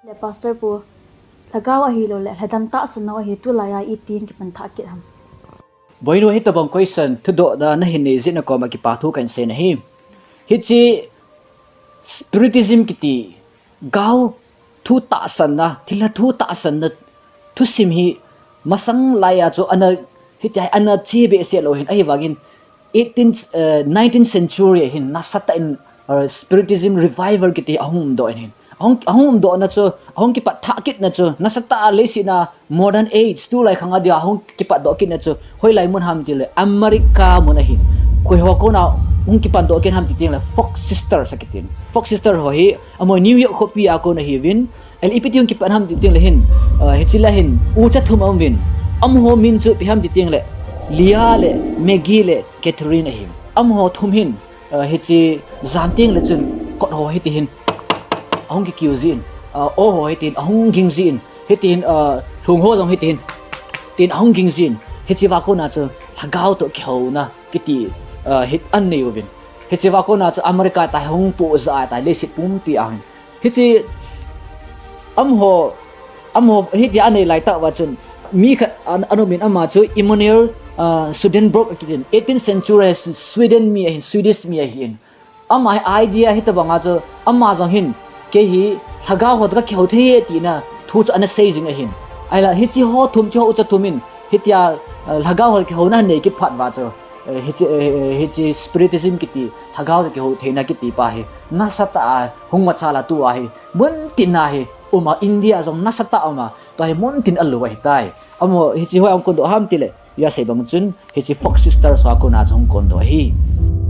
le pastor pu lagaw a hi lo le hladam ta san no hi tu la ya I tin ki pan tha ki ham boinu hi tabang question thu do da na hin ne zin ko ma ki pa thu kan se na hi hi chi spiritism kiti gaw thu ta san na thila thu ta san na thu sim hi masang la ya cho ana hi tai ana chi be se lo hin ai wagin 19th century hin na sata in spiritism revival kiti ahum do hin ahum do na cho ahum ki pa tha kit na cho na sata le si na modern age tu lai khanga dia ahum ki pa do kit na cho hoi lai mun ham ti le america mun hin koi ho ko na ki pa do ken ham ti ting la fox sister sakitin fox sister ho hi amo new york copy a ko na hi win el ipiti ki pa ham ti ting le hin he chila hin u cha thum am win am ho min chu pi ham ti ting le lia le megi le catherine him am ho thum hin he chi zanting le chun ko ho hi ti hin ahong ki kiuzin o ho hi tin ahong gingzin hi tin thung ho jong hi tin ahong gingzin hi chi wa ko na chu hagao to khau na ki ti hit an nei win hi chi wa ko na chu america ta hong pu za ta le sit pum pi ang hi chi am ho hi ti anei lai ta wa chun mi khat anomin ama chu Immanuel Swedenborg kitin 18th century Sweden mi hin Swedish mi hin ama idea hita banga chu ama jong hin ke hi haga hot ka kheu the ti na thu chu ana seijing a hin aila hi chi ho thum chu cha thumin hitia haga hol kheu na nei ki phat wa chu hi chi spiritism kiti haga hol kheu theina kiti pa hi na sata hungma chala tu a hi mun tin a hi uma India jong na sata ama to hi mun tin alwa hi tai amo hi chi ho am ko do ham ti le ya sei bang chun hi chi fox sister so ko na jong kon do hi